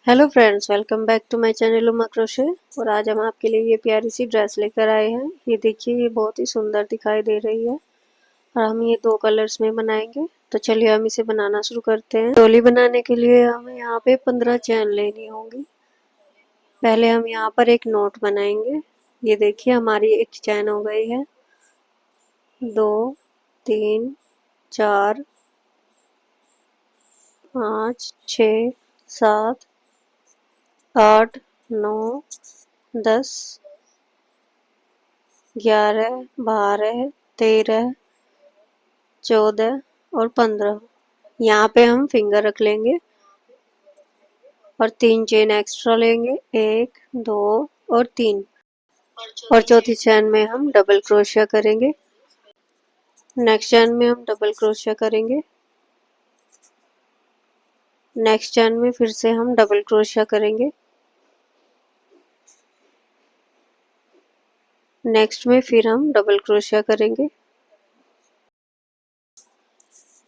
Hello friends, welcome back to my channel Uma crochet. और आज हम आपके लिए ये प्यारी सी ड्रेस लेकर आए हैं। ये देखिए, ये बहुत ही सुंदर दिखाई दे रही है और हम ये 2 कलर्स में बनाएंगे। तो चलिए हम इसे बनाना शुरू करते हैं। डोली बनाने के लिए हमें यहाँ पे 15 चैन लेनी होगी। पहले हम यहाँ पर एक नोट बनाएंगे। ये देखिए, हमारी एक चैन हो गई है। 2 3 4 5 6 7 8 9 10 11 12 13 14 और 15। यहाँ पे हम फिंगर रख लेंगे और 3 चेन एक्स्ट्रा लेंगे, 1 2 और 3। और चौथी चैन में हम डबल क्रोशिया करेंगे। नेक्स्ट चैन में हम डबल क्रोशिया करेंगे। नेक्स्ट चैन में फिर से हम डबल क्रोशिया करेंगे। नेक्स्ट में फिर हम डबल क्रोशिया करेंगे।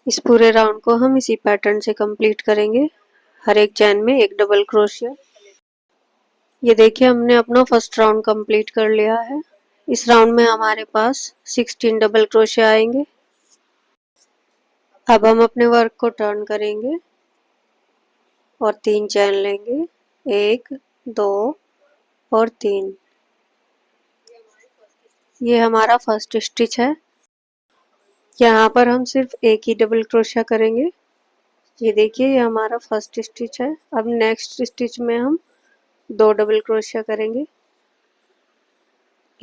इस पूरे राउंड को हम इसी पैटर्न से कंप्लीट करेंगे। हर एक चैन में एक डबल क्रोशिया। ये देखिए, हमने अपना फर्स्ट राउंड कंप्लीट कर लिया है। इस राउंड में हमारे पास 16 डबल क्रोशिया आएंगे। अब हम अपने वर्क को टर्न करेंगे और 3 चैन लेंगे, 1 2 और 3। ये हमारा फर्स्ट स्टिच है। यहाँ पर हम सिर्फ एक ही डबल क्रोशिया करेंगे। ये देखिए, ये हमारा फर्स्ट स्टिच है। अब नेक्स्ट स्टिच में हम 2 डबल क्रोशिया करेंगे,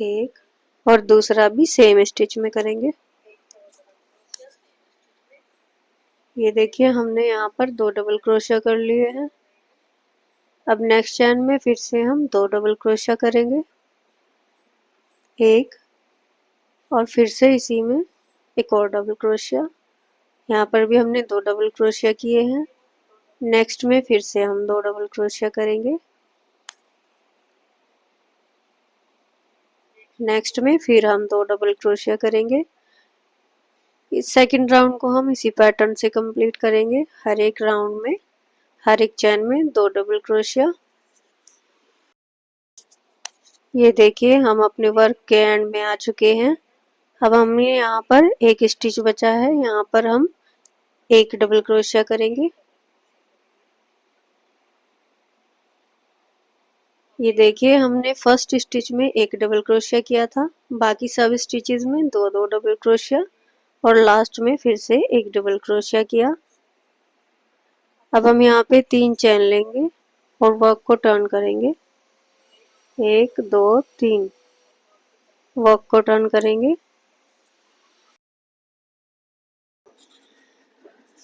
एक, और दूसरा भी सेम स्टिच में करेंगे। ये देखिए, हमने यहाँ पर 2 डबल क्रोशिया कर लिए हैं। अब नेक्स्ट चैन में फिर से हम 2 डबल क्रोशिया करेंगे, एक, और फिर से इसी में एक और डबल क्रोशिया। यहाँ पर भी हमने 2 डबल क्रोशिया किए हैं। नेक्स्ट में फिर से हम 2 डबल क्रोशिया करेंगे। नेक्स्ट में फिर हम 2 डबल क्रोशिया करेंगे। इस सेकंड राउंड को हम इसी पैटर्न से कंप्लीट करेंगे। हर एक राउंड में, हर एक चैन में 2 डबल क्रोशिया। ये देखिए, हम अपने वर्क के एंड में आ चुके हैं। अब हमें यहाँ पर एक स्टिच बचा है। यहाँ पर हम एक डबल क्रोशिया करेंगे। ये देखिए, हमने फर्स्ट स्टिच में एक डबल क्रोशिया किया था, बाकी सब स्टिचेस में 2 डबल क्रोशिया और लास्ट में फिर से एक डबल क्रोशिया किया। अब हम यहाँ पे 3 चैन लेंगे और वर्क को टर्न करेंगे, 1 2 3। वर्क को टर्न करेंगे।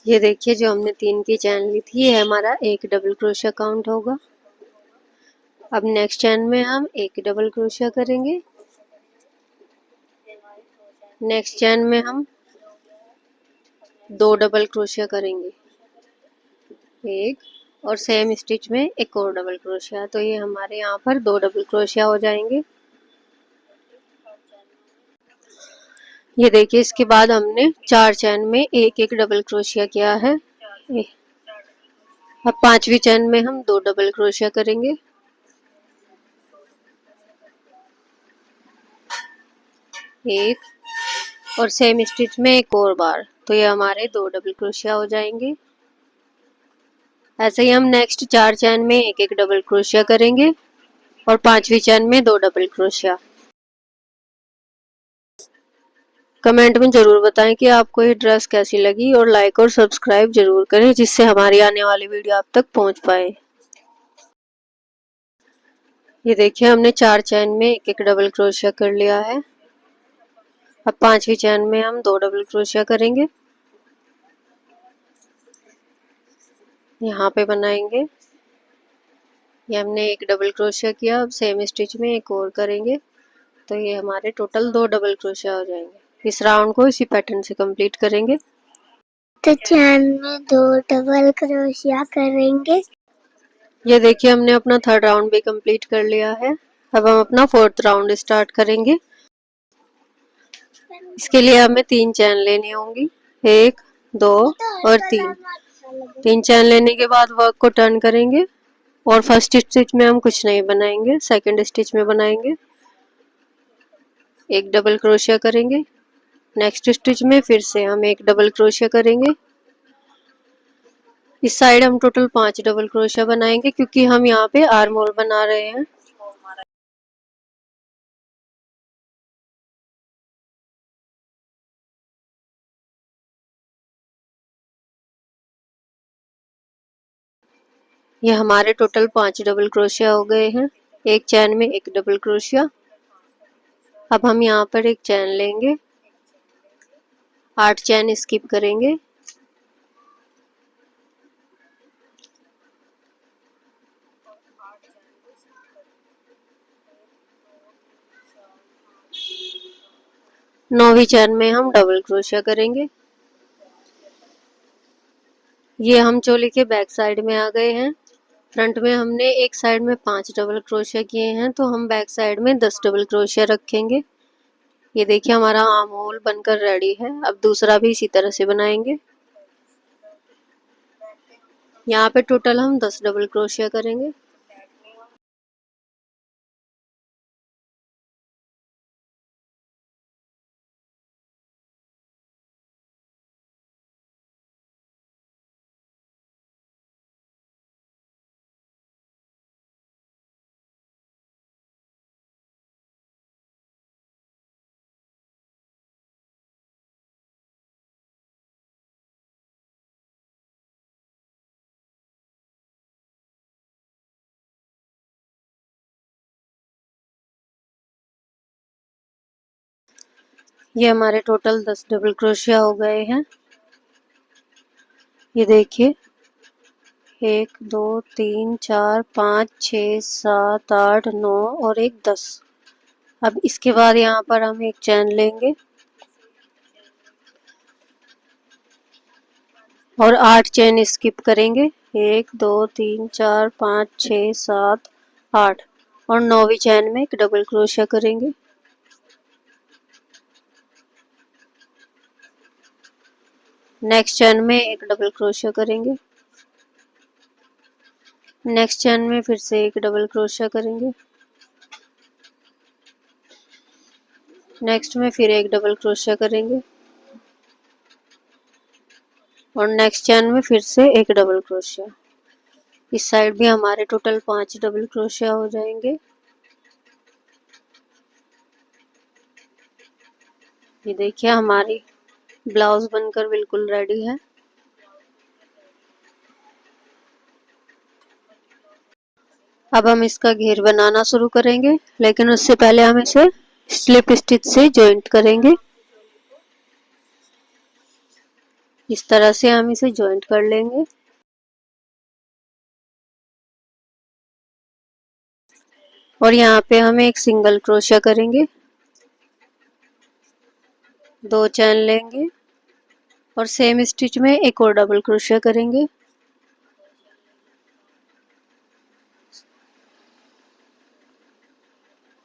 ये देखिए, जो हमने 3 की चैन ली थी, ये हमारा एक डबल क्रोशिया काउंट होगा। अब नेक्स्ट चैन में हम एक डबल क्रोशिया करेंगे। नेक्स्ट चैन में हम 2 डबल क्रोशिया करेंगे, एक, और सेम स्टिच में एक और डबल क्रोशिया। तो ये हमारे यहाँ पर 2 डबल क्रोशिया हो जाएंगे। ये देखिए, इसके बाद हमने 4 चैन में एक एक डबल क्रोशिया किया है। अब 5वीं चैन में हम 2 डबल क्रोशिया करेंगे, एक, और सेम स्टिच में एक और बार। तो ये हमारे 2 डबल क्रोशिया हो जाएंगे। ऐसे ही हम नेक्स्ट 4 चैन में एक एक डबल क्रोशिया करेंगे और 5वीं चैन में 2 डबल क्रोशिया। कमेंट में जरूर बताएं कि आपको ये ड्रेस कैसी लगी और लाइक और सब्सक्राइब जरूर करें, जिससे हमारी आने वाली वीडियो आप तक पहुंच पाए। ये देखिए, हमने 4 चैन में एक एक डबल क्रोशिया कर लिया है। अब 5वीं चैन में हम 2 डबल क्रोशिया करेंगे, यहाँ पे बनाएंगे। ये हमने एक डबल क्रोशिया किया। अब सेम स्टिच में एक और करेंगे, तो ये हमारे टोटल 2 डबल क्रोशिया हो जाएंगे। इस राउंड को इसी पैटर्न से कंप्लीट करेंगे। तो चैन में 2 डबल क्रोशिया करेंगे। ये देखिए, हमने अपना थर्ड राउंड भी कंप्लीट कर लिया है। अब हम अपना फोर्थ राउंड स्टार्ट करेंगे। इसके लिए हमें 3 चैन लेनी होंगी, 1 2 और 3। 3 चैन लेने के बाद वर्क को टर्न करेंगे और फर्स्ट स्टिच में हम कुछ नहीं बनाएंगे, सेकंड स्टिच में बनाएंगे। एक डबल क्रोशिया करेंगे, नेक्स्ट स्टिच में फिर से हम एक डबल क्रोशिया करेंगे। इस साइड हम टोटल 5 डबल क्रोशिया बनाएंगे क्योंकि हम यहाँ पे आर्म होल बना रहे हैं। ये हमारे टोटल 5 डबल क्रोशिया हो गए हैं, एक चैन में एक डबल क्रोशिया। अब हम यहाँ पर एक चैन लेंगे, 8 चैन स्किप करेंगे। नौवीं चैन में हम डबल क्रोशिया करेंगे। ये हम चोली के बैक साइड में आ गए हैं। फ्रंट में हमने एक साइड में 5 डबल क्रोशिया किए हैं, तो हम बैक साइड में 10 डबल क्रोशिया रखेंगे। ये देखिए हमारा आर्म होल बनकर रेडी है। अब दूसरा भी इसी तरह से बनाएंगे। यहाँ पे टोटल हम 10 डबल क्रोशिया करेंगे। ये हमारे टोटल 10 डबल क्रोशिया हो गए हैं। ये देखिए 1 2 3 4 5 6 7 8 9 और एक 10। अब इसके बाद यहाँ पर हम एक चैन लेंगे और 8 चैन स्किप करेंगे। 1 2 3 4 5 6 7 8 और 9वीं चैन में एक डबल क्रोशिया करेंगे। नेक्स्ट चैन में एक डबल क्रोशिया करेंगे। नेक्स्ट चैन में फिर से एक डबल क्रोशिया करेंगे। नेक्स्ट में फिर एक डबल क्रोशिया करेंगे और नेक्स्ट चैन में फिर से एक डबल क्रोशिया। इस साइड भी हमारे टोटल 5 डबल क्रोशिया हो जाएंगे। ये देखिए हमारी ब्लाउज बनकर बिल्कुल रेडी है। अब हम इसका घेर बनाना शुरू करेंगे, लेकिन उससे पहले हम इसे स्लिप स्टिच से जॉइंट करेंगे। इस तरह से हम इसे जॉइंट कर लेंगे। और यहाँ पे हम एक सिंगल क्रोशिया करेंगे, 2 चैन लेंगे और सेम स्टिच में एक और डबल क्रोशिया करेंगे।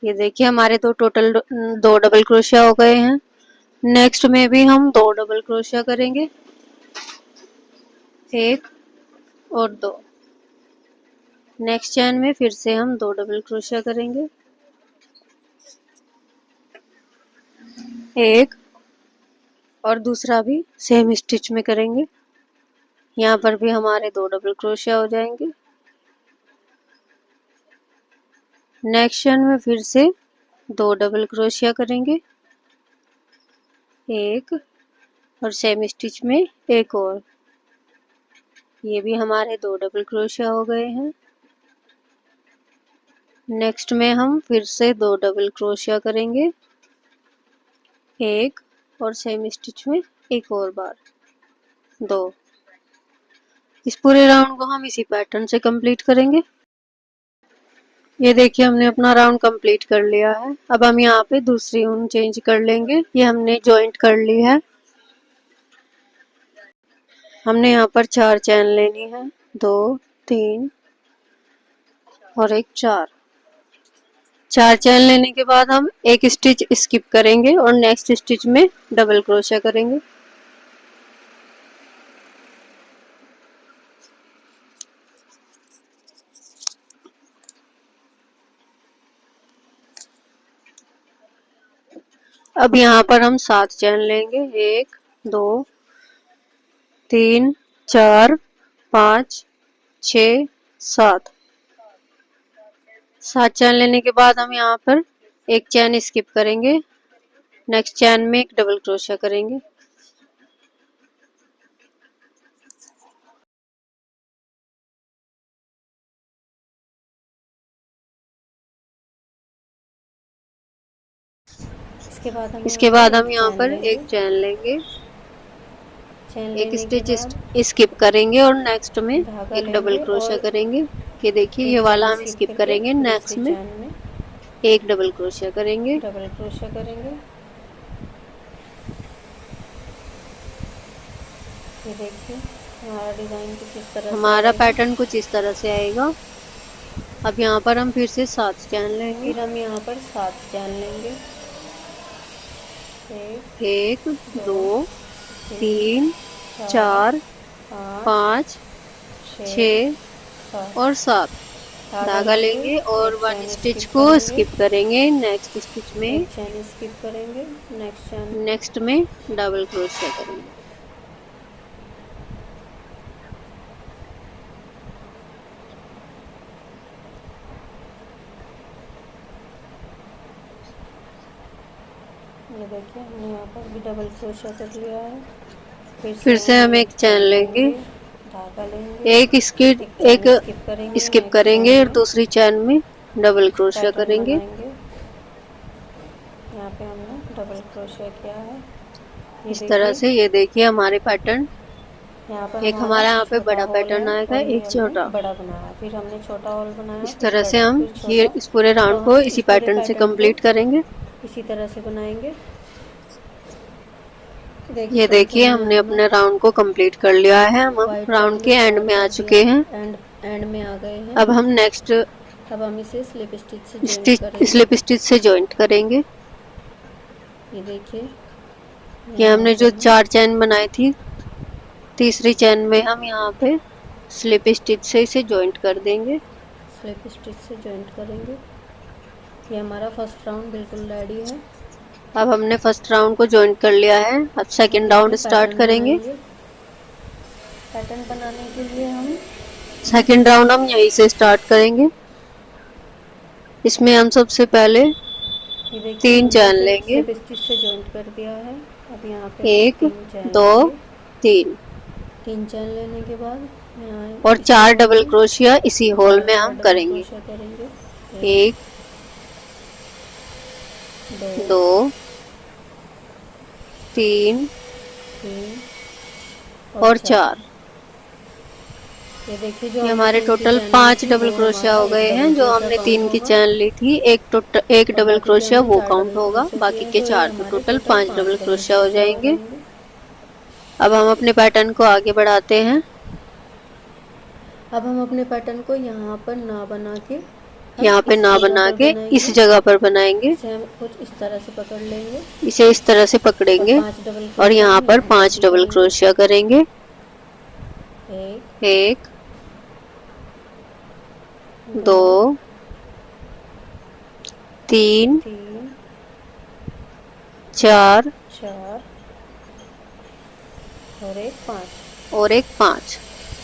ये देखिए हमारे तो टोटल 2 डबल क्रोशिया हो गए हैं। नेक्स्ट में भी हम 2 डबल क्रोशिया करेंगे, 1 और 2। नेक्स्ट चैन में फिर से हम 2 डबल क्रोशिया करेंगे, 1 और दूसरा भी सेम स्टिच में करेंगे। यहाँ पर भी हमारे 2 डबल क्रोशिया हो जाएंगे। नेक्स्ट चैन में फिर से 2 डबल क्रोशिया करेंगे, 1 और सेम स्टिच में एक और। ये भी हमारे 2 डबल क्रोशिया हो गए हैं। नेक्स्ट में हम फिर से 2 डबल क्रोशिया करेंगे, 1 और सेम स्टिच में एक और बार 2। इस पूरे राउंड को हम इसी पैटर्न से कंप्लीट करेंगे। ये देखिए हमने अपना राउंड कंप्लीट कर लिया है। अब हम यहाँ पे दूसरी ऊन चेंज कर लेंगे। ये हमने जॉइंट कर ली है। हमने यहाँ पर 4 चैन लेनी है, 2 3 और एक 4 चैन लेने के बाद हम एक स्टिच स्किप करेंगे और नेक्स्ट स्टिच में डबल क्रोशिया करेंगे। अब यहाँ पर हम 7 चैन लेंगे, 1 2 3 4 5 6 7। 7 चैन लेने के बाद हम यहाँ पर एक चैन स्किप करेंगे, नेक्स्ट चैन में एक डबल क्रोशिया करेंगे। इसके बाद हम यहाँ पर एक चैन लेंगे, एक स्टिच स्किप करेंगे और नेक्स्ट में एक डबल क्रोशिया करेंगे। ये देखिए ये वाला हम स्किप करेंगे, नेक्स्ट में एक डबल क्रोशिया करेंगे। ये देखिए हमारा डिजाइन कुछ इस तरह, हमारा पैटर्न कुछ इस तरह से आएगा। अब यहाँ पर हम फिर से 7 चैन लेंगे, फिर हम यहाँ पर 7 चैन लेंगे, 1 2 3 4 5 6 और 7। धागा लेंगे और 1 स्टिच को स्किप करेंगे, नेक्स्ट स्टिच में चैन स्किप करेंगे, नेक्स्ट में डबल क्रोशिया करेंगे। ये देखिए हमने यहाँ पर भी डबल क्रोशिया कर लिया है। फिर से हम एक चैन लेंगे, धागा लेंगे, एक स्किप करेंगे और दूसरी चैन में डबल क्रोशिया करेंगे। यहाँ पे हमने डबल क्रोशिया किया है इस तरह से। ये देखिए हमारे पैटर्न, एक हमारा यहाँ पे बड़ा पैटर्न आएगा, एक छोटा बड़ा बनाया, फिर हमने छोटा हॉल बनाया। इस तरह से हम ये इस पूरे राउंड को इसी पैटर्न से कंप्लीट करेंगे, इसी तरह से बनाएंगे। ये देखिए हमने अपने राउंड को कंप्लीट कर लिया है, हम राउंड के एंड में आ चुके हैं, एंड में आ गए हैं। अब हम नेक्स्ट इसे स्लिप स्टिच से जॉइंट करेंगे। ये देखिए ये हमने जो 4 चैन बनाई थी, तीसरी चैन में हम यहाँ पे स्लिप स्टिच से इसे जॉइंट कर देंगे, स्लिप स्टिच से जॉइंट करेंगे। ये हमारा फर्स्ट राउंड बिल्कुल रेडी है। अब हमने फर्स्ट राउंड को जॉइंट कर लिया है, अब सेकंड राउंड स्टार्ट करेंगे। पैटर्न बनाने के लिए हम सेकंड राउंड हम यहीं से स्टार्ट करेंगे। इसमें हम सबसे पहले 3 चैन लेंगे, स्टिच से जॉइंट कर दिया है। अब यहाँ पे 1 2 3 चैन लेने के बाद और 4 डबल क्रोशिया इसी होल में हम करेंगे। 1 2 3 और 4। ये देखिए जो हमारे टोटल 5 डबल क्रोशिया हो गए हैं। जो हमने 3 की चैन ली थी, एक डबल क्रोशिया वो काउंट होगा, बाकी के 4, तो टोटल 5 डबल क्रोशिया हो जाएंगे। अब हम अपने पैटर्न को आगे बढ़ाते हैं। अब हम अपने पैटर्न को यहाँ पर ना बना के इस जगह पर बनाएंगे। हम कुछ इस तरह से पकड़ लेंगे, इसे इस तरह से पकड़ेंगे और यहाँ पर 5 डबल क्रोशिया करेंगे। 1 2 3 4 और एक 5।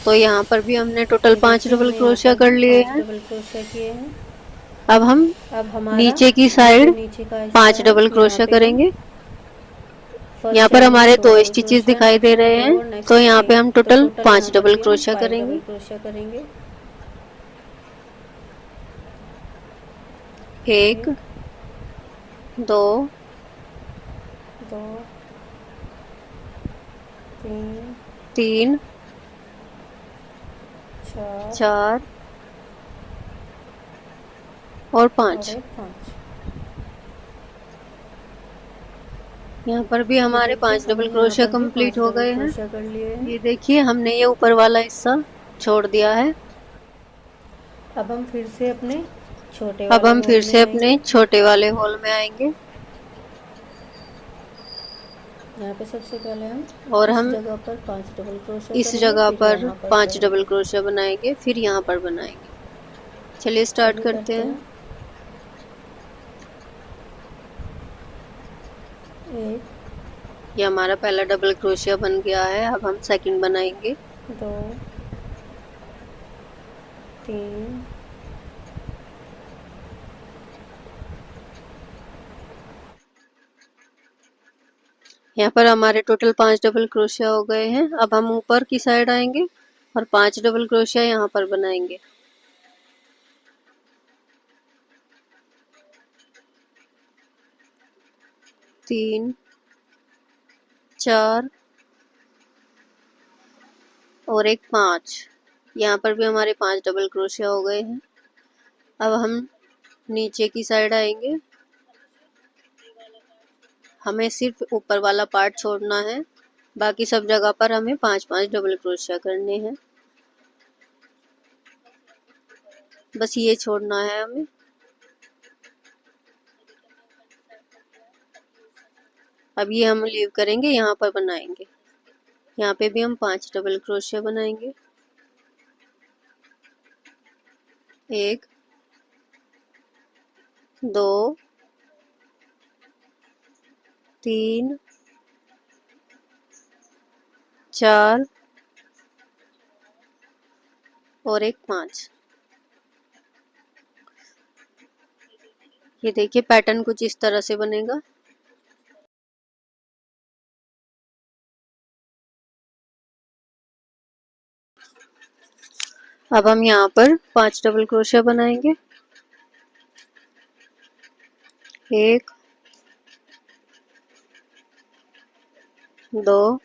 तो यहाँ पर भी हमने टोटल 5 डबल क्रोशिया कर लिए हैं। अब हम नीचे की साइड 5 डबल क्रोशिया करेंगे। यहाँ पर हमारे 2 स्टिचेस दिखाई दे रहे हैं, तो यहाँ पे हम टोटल 5 डबल क्रोशिया करेंगे। 1 2 3 4 और 5। यहाँ पर भी हमारे 5 डबल क्रोशिया कंप्लीट हो गए हैं। ये देखिए हमने ये ऊपर वाला हिस्सा छोड़ दिया है। अब हम फिर से अपने छोटे वाले होल में आएंगे। यहाँ पे सबसे पहले हम जगह पर 5 डबल क्रोशिया इस जगह पर 5 डबल क्रोशिया बनाएंगे, फिर यहाँ पर बनाएंगे। चलिए स्टार्ट करते हैं। ये हमारा पहला डबल क्रोशिया बन गया है। अब हम सेकंड बनाएंगे। 2 3 यहाँ पर हमारे टोटल 5 डबल क्रोशिया हो गए हैं। अब हम ऊपर की साइड आएंगे और 5 डबल क्रोशिया यहाँ पर बनाएंगे। तीन, 4 और एक 5। यहाँ पर भी हमारे 5 डबल क्रोशिया हो गए हैं। अब हम नीचे की साइड आएंगे। हमें सिर्फ ऊपर वाला पार्ट छोड़ना है, बाकी सब जगह पर हमें 5-5 डबल क्रोशिया करने हैं। बस ये छोड़ना है हमें। अब ये हम लीव करेंगे, यहाँ पर बनाएंगे। यहाँ पे भी हम 5 डबल क्रोशिया बनाएंगे। 1 2 3 4 और एक 5। ये देखिए पैटर्न कुछ इस तरह से बनेगा। अब हम यहाँ पर 5 डबल क्रोशिया बनाएंगे। 1 2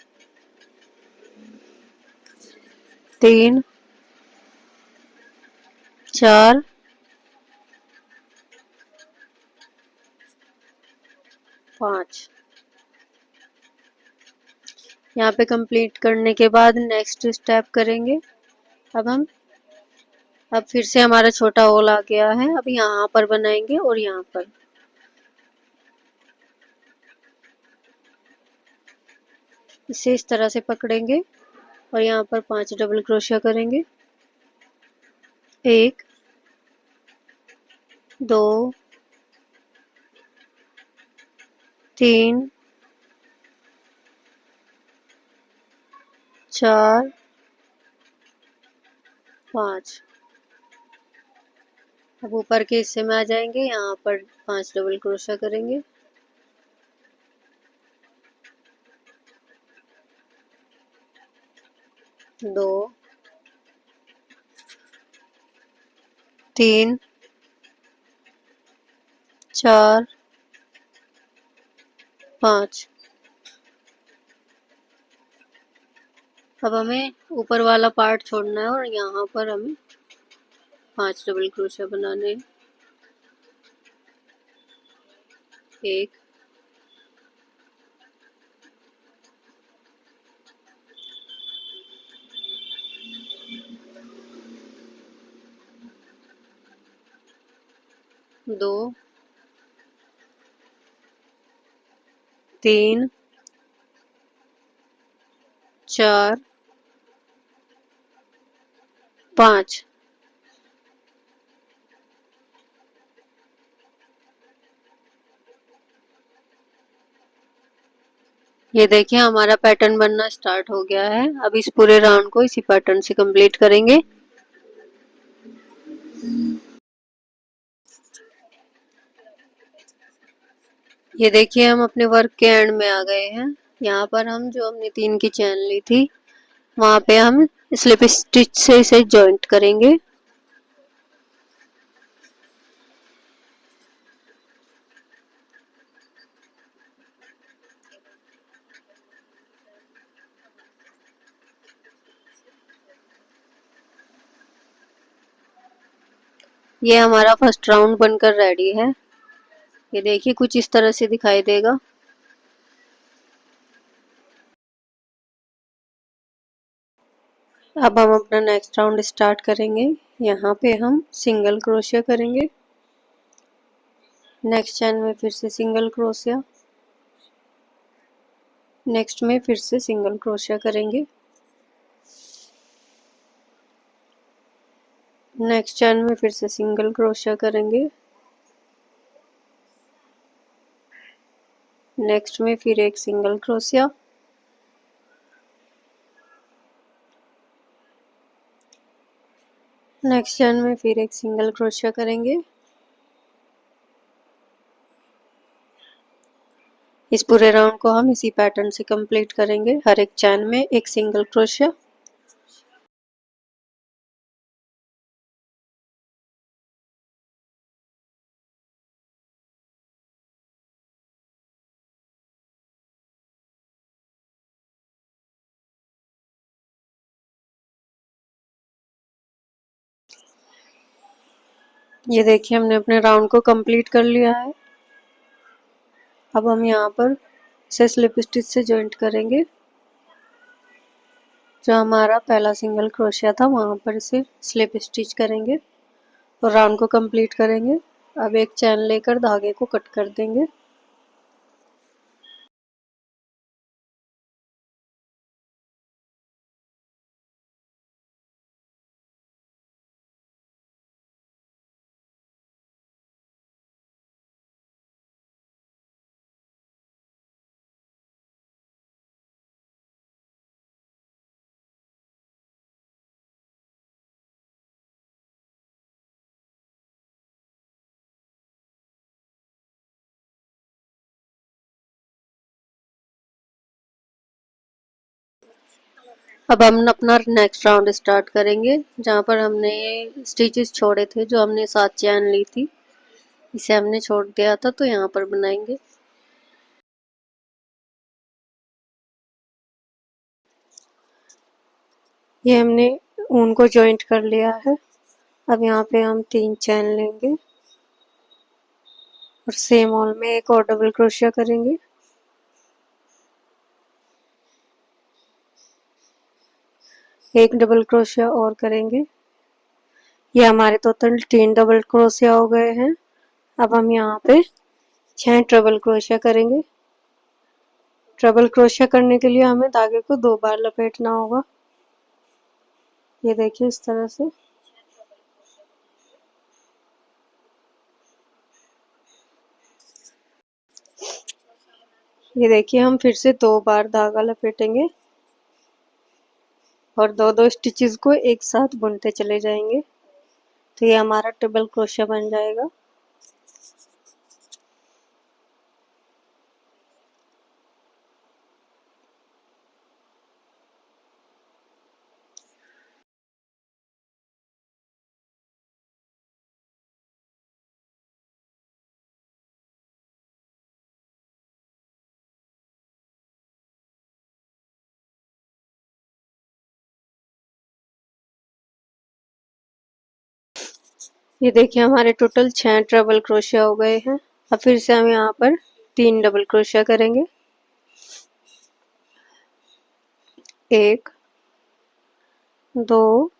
3 4 5। यहाँ पे कंप्लीट करने के बाद नेक्स्ट स्टेप करेंगे। अब फिर से हमारा छोटा होल आ गया है। अब यहाँ पर बनाएंगे और यहाँ पर। इसे इस तरह से पकड़ेंगे और यहाँ पर 5 डबल क्रोशिया करेंगे। 1 2 3 4 5। अब ऊपर के हिस्से में आ जाएंगे, यहाँ पर 5 डबल क्रोशिया करेंगे। 2 3 4 5। अब हमें ऊपर वाला पार्ट छोड़ना है और यहाँ पर हमें 5 डबल क्रोशिया बनाने हैं। 1 2 3 4 5। ये देखिए हमारा पैटर्न बनना स्टार्ट हो गया है। अब इस पूरे राउंड को इसी पैटर्न से कंप्लीट करेंगे। ये देखिए हम अपने वर्क के एंड में आ गए हैं। यहाँ पर हम जो हमने 3 की चैन ली थी, वहाँ पे हम स्लिप स्टिच से इसे जॉइंट करेंगे। ये हमारा फर्स्ट राउंड बनकर रेडी है। ये देखिए कुछ इस तरह से दिखाई देगा। अब हम अपना नेक्स्ट राउंड स्टार्ट करेंगे। यहाँ पे हम सिंगल क्रोशिया करेंगे। नेक्स्ट चैन में फिर से सिंगल क्रोशिया। नेक्स्ट में फिर से सिंगल क्रोशिया करेंगे। नेक्स्ट चैन में फिर से सिंगल क्रोशिया करेंगे। नेक्स्ट में फिर एक सिंगल क्रोशिया, नेक्स्ट चैन में फिर एक सिंगल क्रोशिया करेंगे। इस पूरे राउंड को हम इसी पैटर्न से कंप्लीट करेंगे, हर एक चैन में एक सिंगल क्रोशिया। ये देखिए हमने अपने राउंड को कंप्लीट कर लिया है। अब हम यहाँ पर इसे स्लिप स्टिच से जॉइंट करेंगे। जो हमारा पहला सिंगल क्रोशिया था वहाँ पर इसे स्लिप स्टिच करेंगे और राउंड को कंप्लीट करेंगे। अब एक चैन लेकर धागे को कट कर देंगे। अब हम अपना नेक्स्ट राउंड स्टार्ट करेंगे, जहाँ पर हमने स्टिचेस छोड़े थे, जो हमने 7 चैन ली थी, इसे हमने छोड़ दिया था, तो यहाँ पर बनाएंगे। ये हमने ऊन को जॉइंट कर लिया है। अब यहाँ पे हम 3 चैन लेंगे और सेम होल में एक और डबल क्रोशिया करेंगे। एक डबल क्रोशिया और करेंगे। ये हमारे टोटल 3 डबल क्रोशिया हो गए हैं। अब हम यहाँ पे 6 ट्रिपल क्रोशिया करेंगे। ट्रिपल क्रोशिया करने के लिए हमें धागे को 2 बार लपेटना होगा। ये देखिए इस तरह से। ये देखिए हम फिर से 2 बार धागा लपेटेंगे और 2-2 स्टिचेस को एक साथ बुनते चले जाएंगे, तो ये हमारा ट्रिपल क्रोशिया बन जाएगा। ये देखिए हमारे टोटल 6 ट्रिपल क्रोशिया हो गए हैं। अब फिर से हम यहाँ पर 3 डबल क्रोशिया करेंगे। 1 2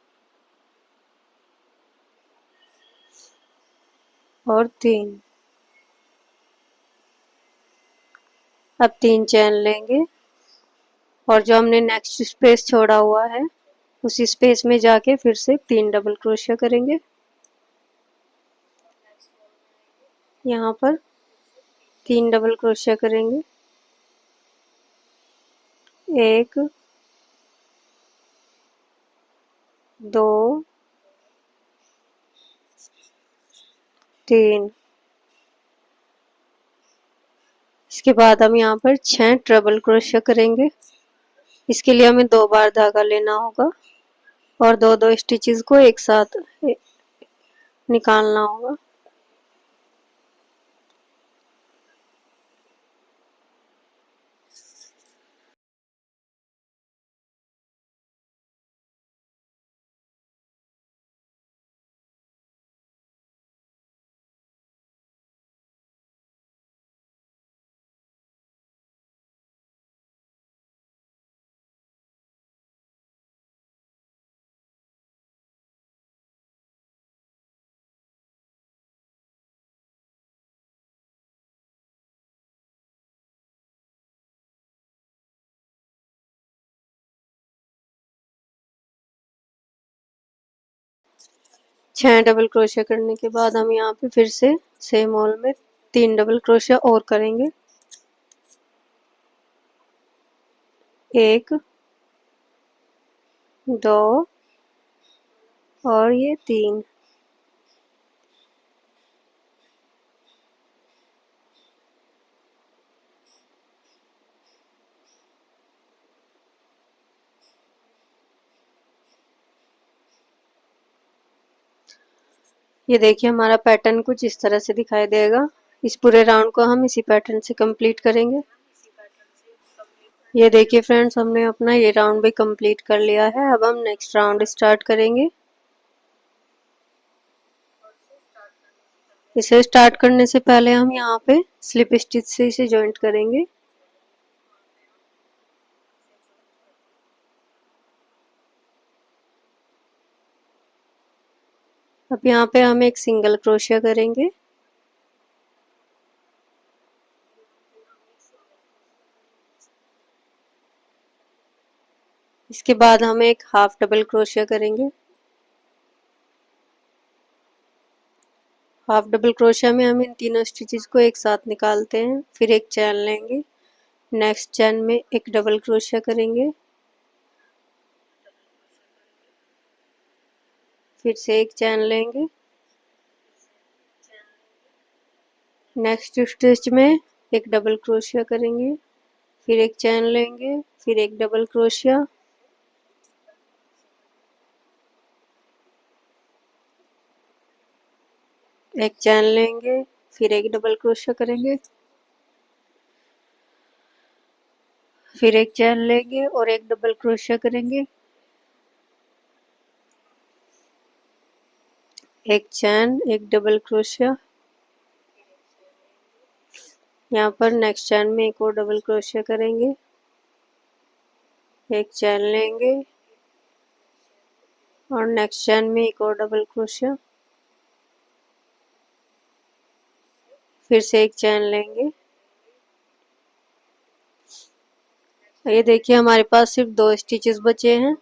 और 3। अब 3 चैन लेंगे और जो हमने नेक्स्ट स्पेस छोड़ा हुआ है उसी स्पेस में जाके फिर से 3 डबल क्रोशिया करेंगे। यहाँ पर 3 डबल क्रोशिया करेंगे। 1 2 3। इसके बाद हम यहाँ पर 6 ट्रिपल क्रोशिया करेंगे। इसके लिए हमें 2 बार धागा लेना होगा और 2-2 स्टिचेस को एक साथ निकालना होगा। छह डबल क्रोशिया करने के बाद हम यहाँ पे फिर से सेम होल में 3 डबल क्रोशिया और करेंगे। 1 2 और ये 3। ये देखिए हमारा पैटर्न कुछ इस तरह से दिखाई देगा। इस पूरे राउंड को हम इसी पैटर्न से कंप्लीट करेंगे। ये देखिए फ्रेंड्स, हमने अपना ये राउंड भी कंप्लीट कर लिया है। अब हम नेक्स्ट राउंड स्टार्ट करेंगे। इसे स्टार्ट करने से पहले हम यहाँ पे स्लिप स्टिच से इसे जॉइंट करेंगे। अब यहाँ पे हम एक सिंगल क्रोशिया करेंगे। इसके बाद हम एक हाफ डबल क्रोशिया करेंगे। हाफ डबल क्रोशिया में हम इन तीनों स्टिचेस को एक साथ निकालते हैं, फिर एक चैन लेंगे। नेक्स्ट चैन में एक डबल क्रोशिया करेंगे, फिर से एक चैन लेंगे। नेक्स्ट स्टिच में एक डबल क्रोशिया करेंगे, फिर एक चैन लेंगे, फिर एक डबल क्रोशिया, एक चैन लेंगे, फिर एक डबल क्रोशिया करेंगे, फिर एक चैन लेंगे और एक डबल क्रोशिया करेंगे, एक चैन, एक डबल क्रोशिया। यहाँ पर नेक्स्ट चैन में एक और डबल क्रोशिया करेंगे, एक चैन लेंगे और नेक्स्ट चैन में एक और डबल क्रोशिया, फिर से एक चैन लेंगे। ये देखिए हमारे पास सिर्फ 2 स्टिचेस बचे हैं।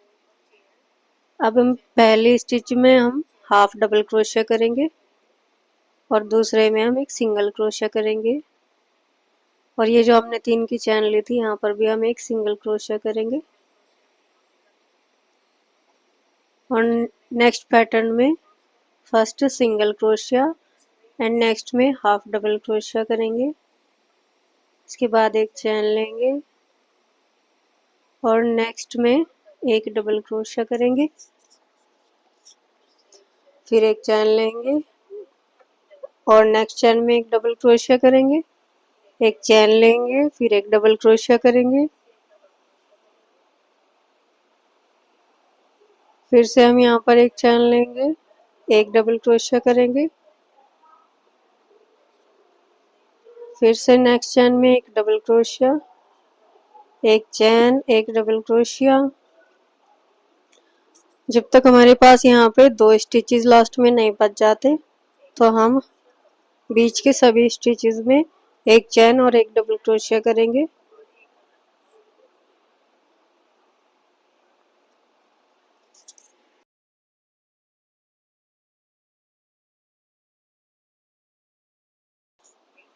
अब हम पहली स्टिच में हम हाफ डबल क्रोशिया करेंगे और दूसरे में हम एक सिंगल क्रोशिया करेंगे। और ये जो हमने 3 की चैन ली थी, यहाँ पर भी हम एक सिंगल क्रोशिया करेंगे। और नेक्स्ट पैटर्न में first single crochet and next में हाफ डबल क्रोशिया करेंगे। इसके बाद एक चैन लेंगे और नेक्स्ट में एक डबल क्रोशिया करेंगे, फिर एक चैन लेंगे और नेक्स्ट चैन में एक डबल क्रोशिया करेंगे, एक चैन लेंगे, फिर एक डबल क्रोशिया करेंगे, फिर से हम यहाँ पर एक चैन लेंगे, एक डबल क्रोशिया करेंगे, फिर से नेक्स्ट चैन में एक डबल क्रोशिया, एक चैन, एक डबल क्रोशिया। जब तक हमारे पास यहाँ पे 2 स्टिचेस लास्ट में नहीं बच जाते, तो हम बीच के सभी स्टिचेस में एक चैन और एक डबल क्रोशिया करेंगे।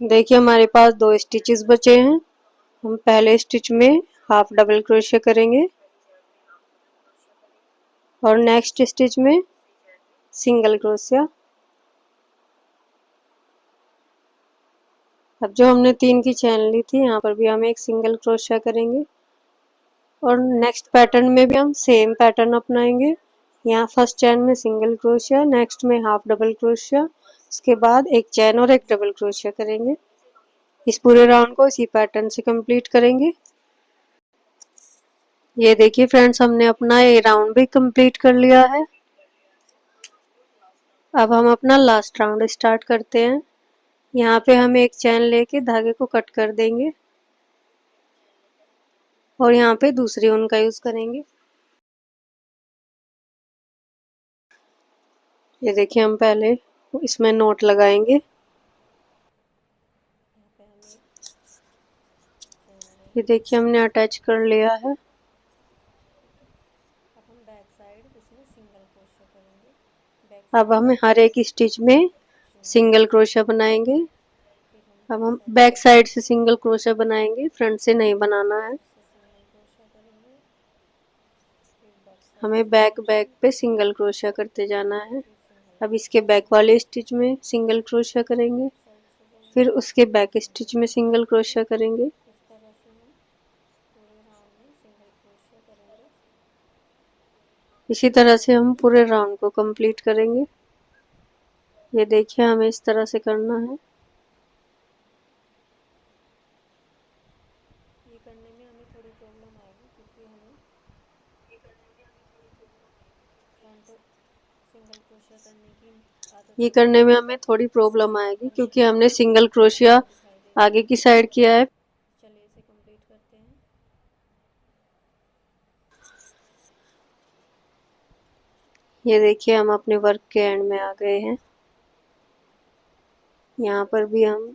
देखिए हमारे पास 2 स्टिचेस बचे हैं। हम पहले स्टिच में हाफ डबल क्रोशिया करेंगे और नेक्स्ट स्टिच में सिंगल क्रोशिया। अब जो हमने 3 की चैन ली थी, यहाँ पर भी हम एक सिंगल क्रोशिया करेंगे और नेक्स्ट पैटर्न में भी हम सेम पैटर्न अपनाएंगे। यहाँ फर्स्ट चैन में सिंगल क्रोशिया, नेक्स्ट में हाफ डबल क्रोशिया, उसके बाद एक चैन और एक डबल क्रोशिया करेंगे। इस पूरे राउंड को इसी पैटर्न से कंप्लीट करेंगे। ये देखिए फ्रेंड्स, हमने अपना ये राउंड भी कंप्लीट कर लिया है। अब हम अपना लास्ट राउंड स्टार्ट करते हैं। यहाँ पे हम एक चैन लेके धागे को कट कर देंगे और यहाँ पे दूसरी ऊन का यूज करेंगे। ये देखिए हम पहले इसमें नोट लगाएंगे। ये देखिए हमने अटैच कर लिया है। अब हम हर एक स्टिच में सिंगल क्रोशिया बनाएंगे। अब हम बैक साइड से सिंगल क्रोशिया बनाएंगे, फ्रंट से नहीं बनाना है। हमें बैक पे सिंगल क्रोशिया करते जाना है। अब इसके बैक वाले स्टिच में सिंगल क्रोशिया करेंगे, फिर उसके बैक स्टिच में सिंगल क्रोशिया करेंगे। इसी तरह से हम पूरे राउंड को कंप्लीट करेंगे। ये देखिए हमें इस तरह से करना है। ये करने में हमें थोड़ी प्रॉब्लम आएगी क्योंकि हमें ये करने में हमें थोड़ी प्रॉब्लम आएगी क्योंकि हमने सिंगल क्रोशिया आगे की साइड किया है। चलिए इसे कंप्लीट करते हैं। ये देखिए हम अपने वर्क के एंड में आ गए हैं। यहाँ पर भी हम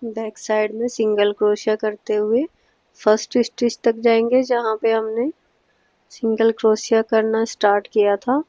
बैक साइड में सिंगल क्रोशिया करते हुए फर्स्ट स्टिच तक जाएंगे जहाँ पे हमने सिंगल क्रोशिया करना स्टार्ट किया था।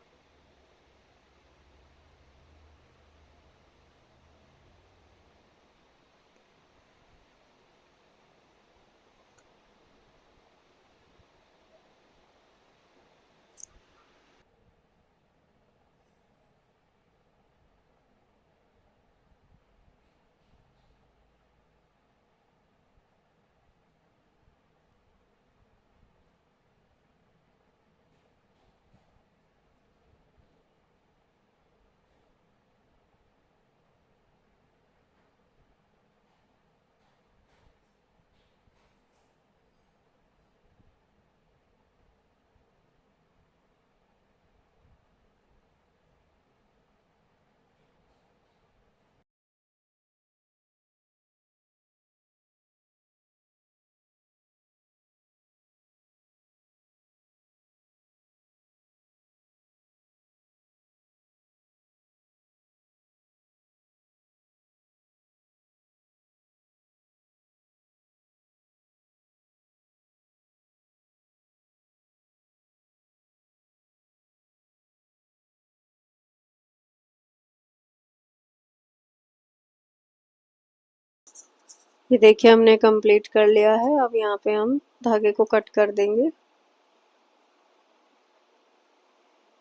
ये देखिए हमने कंप्लीट कर लिया है। अब यहाँ पे हम धागे को कट कर देंगे।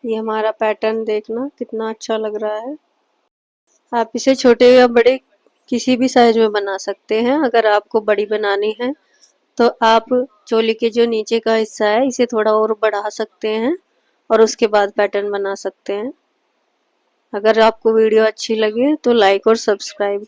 ये हमारा पैटर्न देखना कितना अच्छा लग रहा है। आप इसे छोटे या बड़े किसी भी साइज में बना सकते हैं। अगर आपको बड़ी बनानी है तो आप चोली के जो नीचे का हिस्सा है इसे थोड़ा और बढ़ा सकते हैं और उसके बाद पैटर्न बना सकते हैं। अगर आपको वीडियो अच्छी लगे तो लाइक और सब्सक्राइब